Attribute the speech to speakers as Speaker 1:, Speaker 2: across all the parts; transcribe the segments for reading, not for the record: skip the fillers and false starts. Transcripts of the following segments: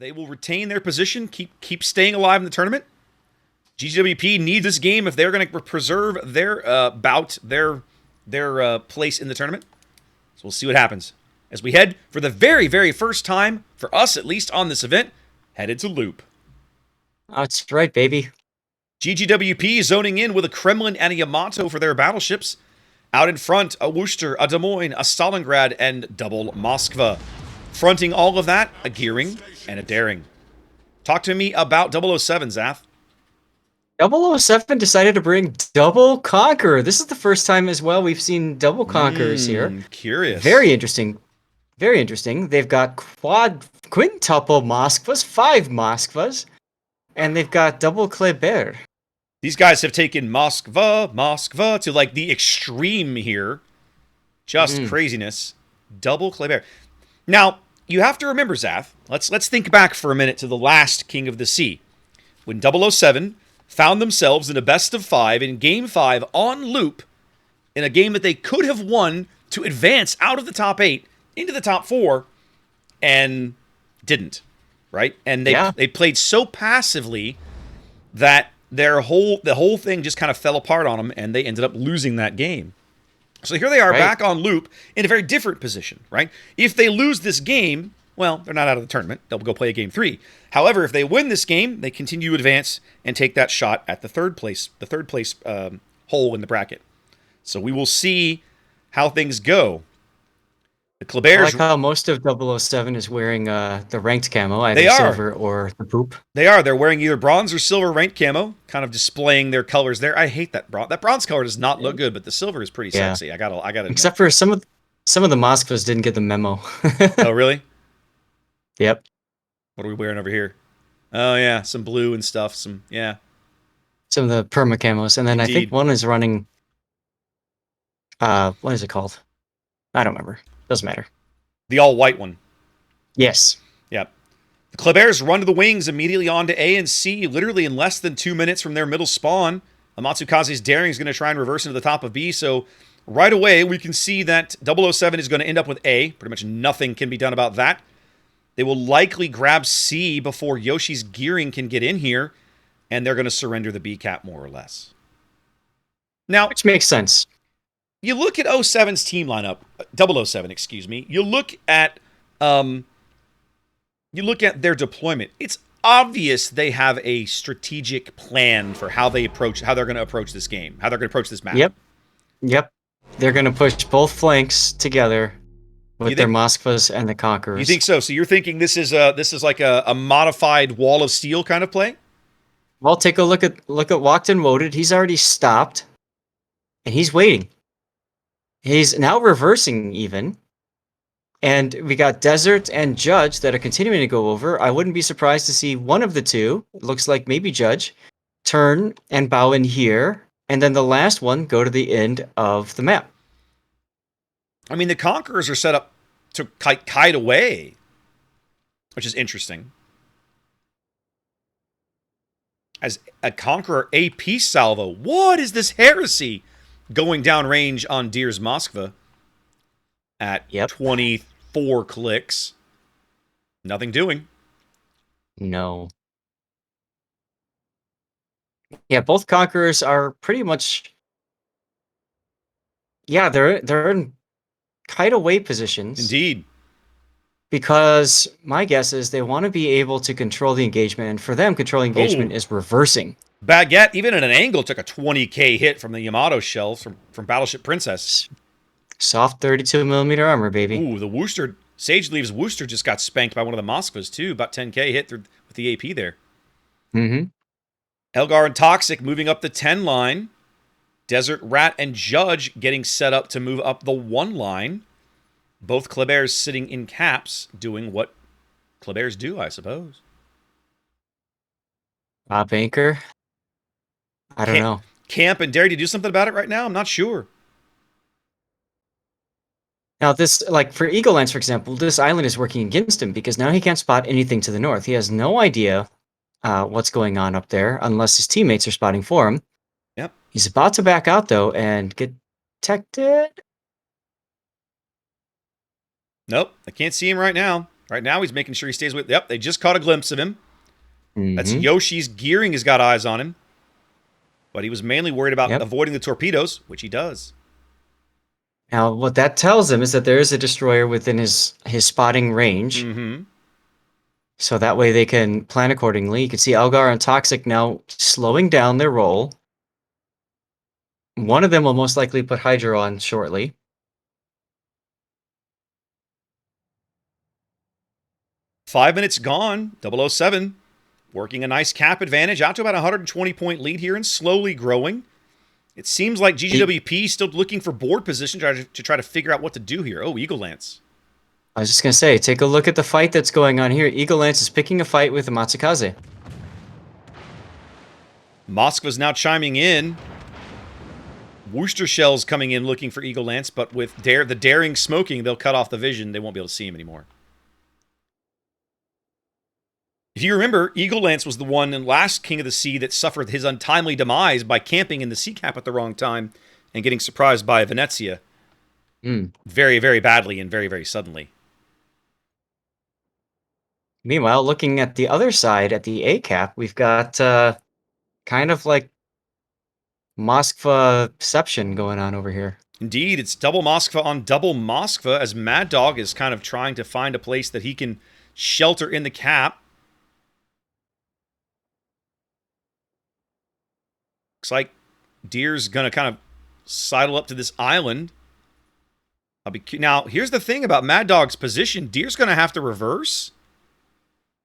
Speaker 1: They will retain their position, keep staying alive in the tournament. GGWP needs this game if they're going to preserve their their place in the tournament. So we'll see what happens as we head for the very, very first time, for us at least on this event, headed to Loop.
Speaker 2: That's right, baby.
Speaker 1: GGWP zoning in with a Kremlin and a Yamato for their battleships. Out in front, a Worcester, a Des Moines, a Stalingrad, and double Moskva. Fronting all of that, a Gearing and a Daring. Talk to me about 007, Zath.
Speaker 2: 007 decided to bring double Conqueror. This is the first time as well we've seen double Conquerors here.
Speaker 1: Curious.
Speaker 2: Very interesting. Very interesting. They've got quintuple Moskvas, 5 Moskvas, and they've got double Kleber.
Speaker 1: These guys have taken Moskva to like the extreme here. Just craziness. Double Kleber. Now, you have to remember, Zath, let's think back for a minute to the last King of the Sea. When 007 found themselves in a best of 5 in Game 5 on Loop, in a game that they could have won to advance out of the top 8 into the top 4, and didn't, right? And they played so passively that the whole thing just kind of fell apart on them, and they ended up losing that game. So here they are back on Loop in a very different position, right? If they lose this game, well, they're not out of the tournament. They'll go play a Game 3. However, if they win this game, they continue to advance and take that shot at the third place hole in the bracket. So we will see how things go. The Klebers,
Speaker 2: I like how most of 007 is wearing the ranked camo, either silver or the poop.
Speaker 1: They are. They're wearing either bronze or silver ranked camo, kind of displaying their colors there. I hate that bronze. That bronze color does not look good, but the silver is pretty sexy. I gotta.
Speaker 2: Except for some of the Moskvas didn't get the memo.
Speaker 1: Oh, really?
Speaker 2: Yep.
Speaker 1: What are we wearing over here? Oh yeah, some blue and stuff. Some
Speaker 2: of the perma camos, and then
Speaker 1: Indeed.
Speaker 2: I think one is running. What is it called? I don't remember. Doesn't matter.
Speaker 1: The all-white one.
Speaker 2: Yes.
Speaker 1: Yep. The Klebers run to the wings immediately on to A and C, literally in less than 2 minutes from their middle spawn. Amatsukaze's Daring is going to try and reverse into the top of B, so right away we can see that 007 is going to end up with A. Pretty much nothing can be done about that. They will likely grab C before Yoshi's Gearing can get in here, and they're going to surrender the B cap more or less. Now,
Speaker 2: which makes sense.
Speaker 1: You look at 07's team lineup, 007, excuse me. You look at their deployment. It's obvious they have a strategic plan for how they're going to approach this game, how they're going to approach this map.
Speaker 2: Yep. They're going to push both flanks together with their Moskvas and the Conquerors.
Speaker 1: You think so? So you're thinking this is like a modified wall of steel kind of play?
Speaker 2: Well, take a look at Walked and Woted. He's already stopped, and he's waiting. He's now reversing even. And we got Desert and Judge that are continuing to go over. I wouldn't be surprised to see one of the two, it looks like maybe Judge, turn and bow in here. And then the last one go to the end of the map.
Speaker 1: I mean, the Conquerors are set up to kite away, which is interesting. As a Conqueror AP salvo. What is this heresy? Going down range on Deer's Moskva at 24 clicks. Nothing doing.
Speaker 2: No. Yeah, both Conquerors are pretty much... Yeah, they're in kite-away positions.
Speaker 1: Indeed.
Speaker 2: Because my guess is they want to be able to control the engagement, and for them, controlling engagement is reversing.
Speaker 1: Baguette, even at an angle, took a 20k hit from the Yamato shells from Battleship Princess.
Speaker 2: Soft 32mm armor, baby.
Speaker 1: Ooh, the Worcester, Sage Leaves Worcester just got spanked by one of the Moskvas, too. About 10k hit with the AP there.
Speaker 2: Mm-hmm.
Speaker 1: Elgar and Toxic moving up the 10 line. Desert Rat and Judge getting set up to move up the 1 line. Both Klebers sitting in caps, doing what Klebers do, I suppose.
Speaker 2: Top anchor? I don't know.
Speaker 1: Camp and Dare to do something about it right now? I'm not sure.
Speaker 2: Now, this, like for Eagle Lance, for example, this island is working against him because now he can't spot anything to the north. He has no idea what's going on up there unless his teammates are spotting for him.
Speaker 1: Yep.
Speaker 2: He's about to back out, though, and get detected.
Speaker 1: Nope, I can't see him right now. Right now, he's making sure he stays with. Yep, they just caught a glimpse of him. That's
Speaker 2: Mhm.
Speaker 1: Yoshi's gearing has got eyes on him. But he was mainly worried about
Speaker 2: Yep.
Speaker 1: avoiding the torpedoes, which he does.
Speaker 2: Now, what that tells him is that there is a destroyer within his spotting range.
Speaker 1: Mm-hmm.
Speaker 2: So that way they can plan accordingly. You can see Elgar and Toxic now slowing down their roll. One of them will most likely put Hydra on shortly.
Speaker 1: Five minutes gone. 007 working a nice cap advantage out to about a 120-point lead here and slowly growing. It seems like GGWP still looking for board position to try to figure out what to do here. Oh, Eagle Lance.
Speaker 2: I was just going to say, take a look at the fight that's going on here. Eagle Lance is picking a fight with the Matsukaze.
Speaker 1: Moskva's now chiming in. Worcester Shell's coming in looking for Eagle Lance, but with the daring smoking, they'll cut off the vision. They won't be able to see him anymore. If you remember, Eagle Lance was the one in last King of the Sea that suffered his untimely demise by camping in the sea cap at the wrong time and getting surprised by Venezia very, very badly and very, very suddenly.
Speaker 2: Meanwhile, looking at the other side, at the A cap, we've got kind of like Moskva-ception going on over here.
Speaker 1: Indeed, it's double Moskva on double Moskva as Mad Dog is kind of trying to find a place that he can shelter in the cap. Looks like Deer's going to kind of sidle up to this island. Now, here's the thing about Mad Dog's position. Deer's going to have to reverse.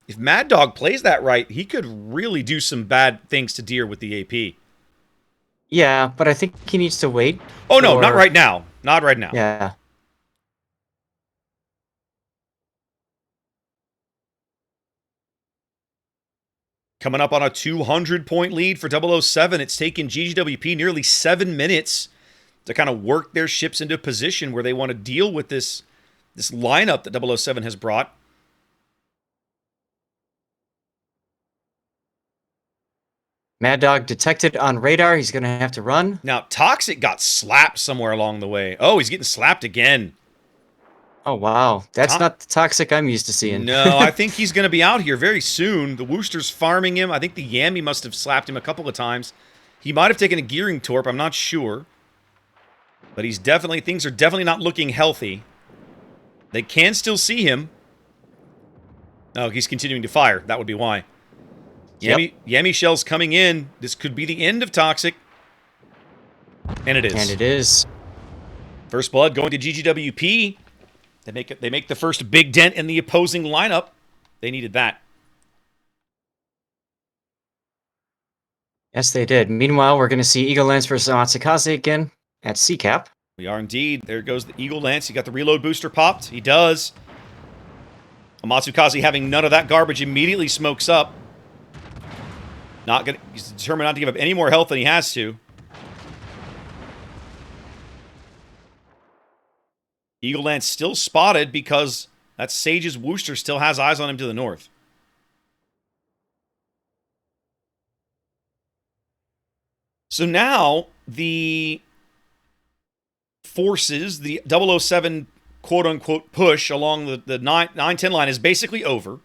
Speaker 1: If Mad Dog plays that right, he could really do some bad things to Deer with the AP.
Speaker 2: Yeah, but I think he needs to wait.
Speaker 1: Oh, no, not right now. Not right now.
Speaker 2: Yeah.
Speaker 1: Coming up on a 200-point lead for 007. It's taken GGWP nearly 7 minutes to kind of work their ships into a position where they want to deal with this lineup that 007 has brought.
Speaker 2: Mad Dog detected on radar. He's going to have to run.
Speaker 1: Now, Toxic got slapped somewhere along the way. Oh, he's getting slapped again.
Speaker 2: Oh, wow. That's not the Toxic I'm used to seeing.
Speaker 1: No, I think he's going to be out here very soon. The Worcester's farming him. I think the Yami must have slapped him a couple of times. He might have taken a gearing torp. I'm not sure. But things are definitely not looking healthy. They can still see him. Oh, he's continuing to fire. That would be why. Yami Shell's coming in. This could be the end of Toxic. And it is.
Speaker 2: And it is.
Speaker 1: First blood going to GGWP. They make the first big dent in the opposing lineup. They needed that.
Speaker 2: Yes, they did. Meanwhile, we're going to see Eagle Lance versus Matsukaze again at CCAP.
Speaker 1: We are indeed. There goes the Eagle Lance. He got the reload booster popped. He does. Matsukaze, having none of that garbage, immediately smokes up. He's determined not to give up any more health than he has to. Eagle Lance still spotted because that Sage's Worcester still has eyes on him to the north. So now the forces, the 007 quote-unquote push along the 9-10 line is basically over.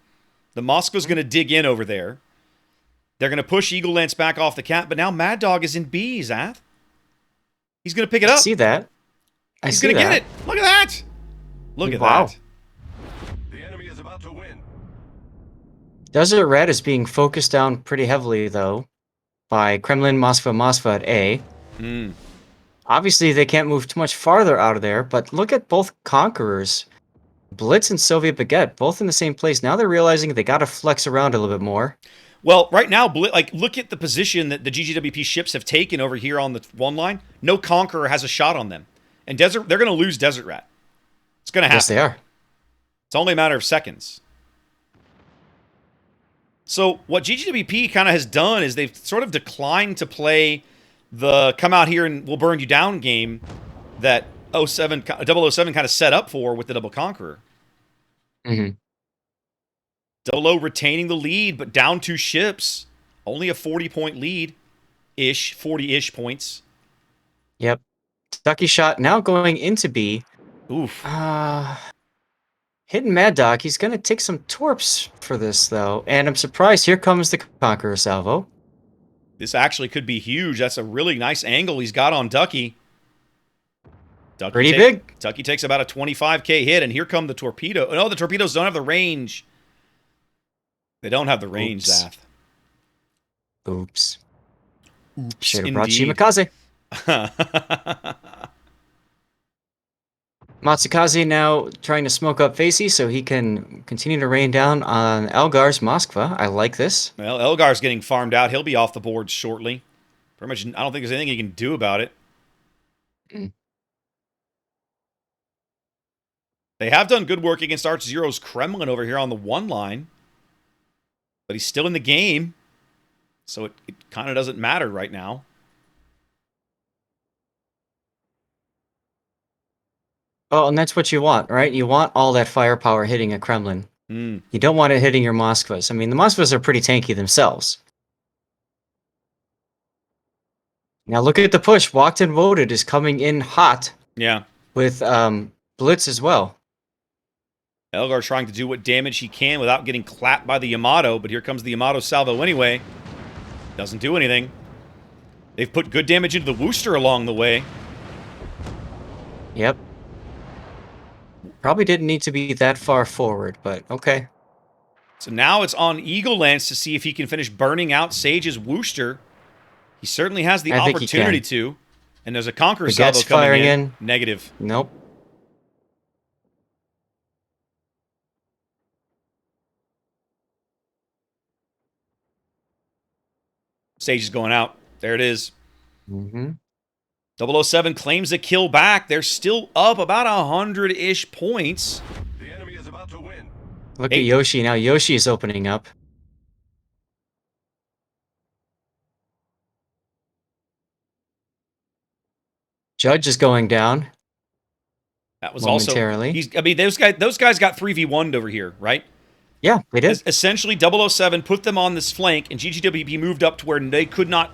Speaker 1: The Moskva's going to dig in over there. They're going to push Eagle Lance back off the cap, but now Mad Dog is in B, Zath. He's going to pick it up.
Speaker 2: I see that.
Speaker 1: He's going to get it. Look at that. Look at that.
Speaker 3: The enemy is about to win.
Speaker 2: Desert Red is being focused down pretty heavily, though, by Kremlin, Moskva at A. Obviously, they can't move too much farther out of there, but look at both Conquerors. Blitz and Soviet Baguette, both in the same place. Now they're realizing they got to flex around a little bit more.
Speaker 1: Well, right now, look at the position that the GGWP ships have taken over here on the one line. No Conqueror has a shot on them. And they're going to lose Desert Rat. It's going to happen.
Speaker 2: Yes, they are.
Speaker 1: It's only a matter of seconds. So what GGWP kind of has done is they've sort of declined to play the come out here and we'll burn you down game that 007 kind of set up for with the Double Conqueror.
Speaker 2: Mm-hmm.
Speaker 1: 00 retaining the lead, but down 2 ships. Only a 40-point lead-ish, 40-ish points.
Speaker 2: Yep. Ducky shot now going into B.
Speaker 1: Oof.
Speaker 2: Hitting Mad Dog. He's going to take some torps for this, though. And I'm surprised. Here comes the Conqueror salvo.
Speaker 1: This actually could be huge. That's a really nice angle he's got on Ducky.
Speaker 2: Pretty big.
Speaker 1: Ducky takes about a 25k hit, and here come the torpedo. No, the torpedoes don't have the range. They don't have the range, Zath.
Speaker 2: Oops.
Speaker 1: Oops,
Speaker 2: Should have brought
Speaker 1: indeed.
Speaker 2: Shimakaze. Matsukaze now trying to smoke up Facey so he can continue to rain down on Elgar's Moskva. I like this.
Speaker 1: Well, Elgar's getting farmed out. He'll be off the board shortly. Pretty much, I don't think there's anything he can do about it. They have done good work against Arch Zero's Kremlin over here on the 1 line. But he's still in the game. So it kind of doesn't matter right now.
Speaker 2: Oh, and that's what you want, right? You want all that firepower hitting a Kremlin.
Speaker 1: Mm.
Speaker 2: You don't want it hitting your Moskvas. I mean, the Moskvas are pretty tanky themselves. Now look at the push. Walked and Voted is coming in hot.
Speaker 1: Yeah.
Speaker 2: With Blitz as well.
Speaker 1: Elgar trying to do what damage he can without getting clapped by the Yamato, but here comes the Yamato salvo anyway. Doesn't do anything. They've put good damage into the Wooster along the way.
Speaker 2: Yep. Probably didn't need to be that far forward, but okay.
Speaker 1: So now it's on Eagle Lance to see if he can finish burning out Sage's Wooster. He certainly has the opportunity to. And there's a Conqueror salvo coming in. Negative.
Speaker 2: Nope.
Speaker 1: Sage is going out. There it is.
Speaker 2: Mm-hmm.
Speaker 1: 007 claims a kill back. They're still up about 100-ish points.
Speaker 3: The enemy is about to win.
Speaker 2: Look at Yoshi now. Yoshi is opening up. Judge is going down.
Speaker 1: That was
Speaker 2: momentarily.
Speaker 1: Also. I mean, those guys got 3v1'd over here, right?
Speaker 2: Yeah, they did.
Speaker 1: Essentially, 007 put them on this flank, and GGWP moved up to where they could not.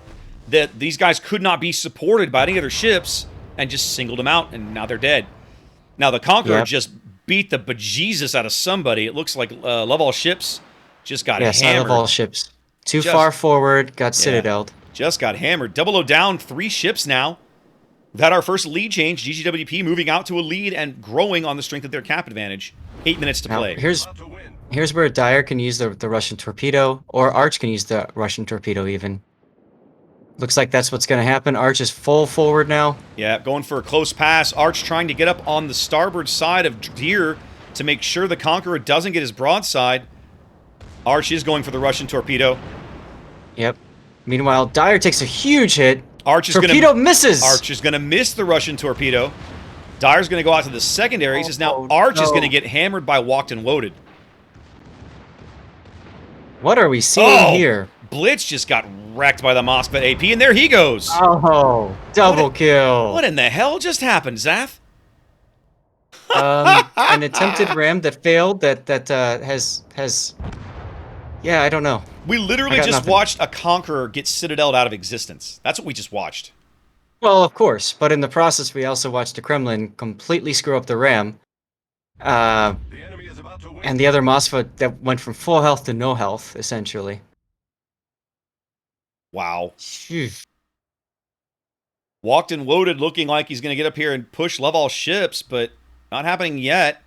Speaker 1: These guys could not be supported by any other ships, and just singled them out, and now they're dead. Now the Conqueror just beat the bejesus out of somebody. It looks like Love All Ships just got hammered.
Speaker 2: Love All Ships. Too far forward, got citadeled.
Speaker 1: Just got hammered. 00 down 3 ships now. We've had our first lead change. GGWP moving out to a lead and growing on the strength of their cap advantage. 8 minutes to play.
Speaker 2: Here's where Dyer can use the Russian torpedo, or Arch can use the Russian torpedo even. Looks like that's what's going to happen. Arch is full forward now.
Speaker 1: Yeah, going for a close pass. Arch trying to get up on the starboard side of Deer to make sure the Conqueror doesn't get his broadside. Arch is going for the Russian torpedo.
Speaker 2: Yep. Meanwhile, Dyer takes a huge hit.
Speaker 1: Torpedo
Speaker 2: misses!
Speaker 1: Arch is going to miss the Russian torpedo. Dyer's going to go out to the secondaries, as now Arch is going to get hammered by Walked and Loaded.
Speaker 2: What are we seeing here?
Speaker 1: Blitz just got wrecked by the Moskva AP, and there he goes.
Speaker 2: Oh, double kill.
Speaker 1: What in the hell just happened, Zath?
Speaker 2: An attempted ram that failed that has... Yeah, I don't know.
Speaker 1: We literally just watched a Conqueror get Citadeled out of existence. That's what we just watched.
Speaker 2: Well, of course, but in the process, we also watched the Kremlin completely screw up the ram. And the other Moskva that went from full health to no health, essentially.
Speaker 1: Wow.
Speaker 2: Phew.
Speaker 1: Walked and Loaded looking like he's going to get up here and push Love All Ships, but not happening yet.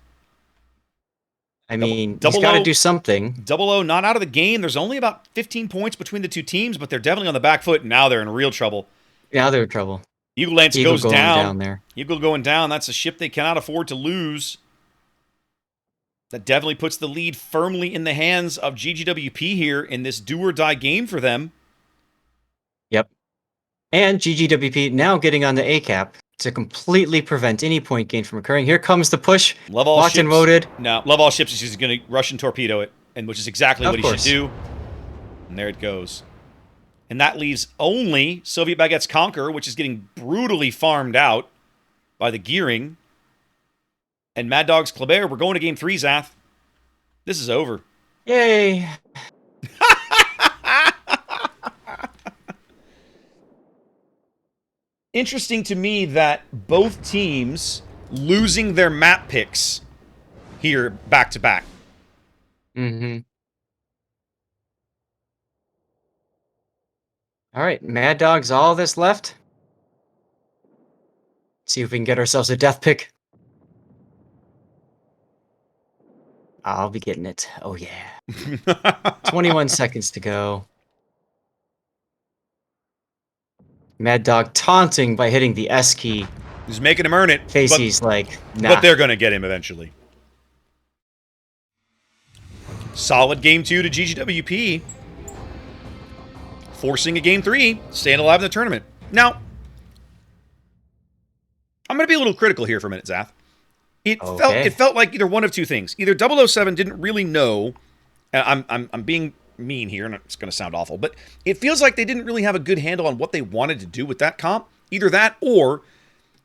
Speaker 2: I mean, he's got to do something.
Speaker 1: 00 not out of the game. There's only about 15 points between the two teams, but they're definitely on the back foot. Now they're in real trouble.
Speaker 2: Now they're in trouble.
Speaker 1: Eagle Lance goes down
Speaker 2: there.
Speaker 1: Eagle going down. That's a ship they cannot afford to lose. That definitely puts the lead firmly in the hands of GGWP here in this do-or-die game for them.
Speaker 2: Yep. And GGWP now getting on the ACAP to completely prevent any point gain from occurring. Here comes the push.
Speaker 1: Love All
Speaker 2: Locked
Speaker 1: Ships.
Speaker 2: and loaded.
Speaker 1: No, Love All Ships is just going to Russian torpedo it, and which is exactly what he should do. And there it goes. And that leaves only Soviet Baguette's Conqueror, which is getting brutally farmed out by the gearing. And Mad Dog's Kleber. We're going to game 3, Zath. This is over.
Speaker 2: Yay.
Speaker 1: Interesting to me that both teams losing their map picks here back to back.
Speaker 2: Mm-hmm. All right, Mad Dog's all that's left. See if we can get ourselves a death pick. I'll be getting it. Oh, yeah. 21 seconds to go. Mad Dog taunting by hitting the S key.
Speaker 1: He's making him earn it.
Speaker 2: Facey's like, nah.
Speaker 1: But they're going to get him eventually. Solid game 2 to GGWP. Forcing a game 3. Staying alive in the tournament. Now, I'm going to be a little critical here for a minute, Zath. It felt like either one of two things. Either OO7 didn't really know. I'm being mean here, and it's going to sound awful, but it feels like they didn't really have a good handle on what they wanted to do with that comp. Either that, or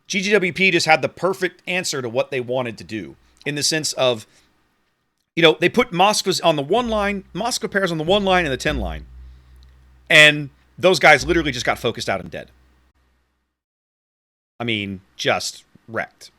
Speaker 1: GGWP just had the perfect answer to what they wanted to do, in the sense of, you know, they put Moskvas on the 1 line, Moskva pairs on the 1 line and the 10 line, and those guys literally just got focused out and dead. I mean, just wrecked.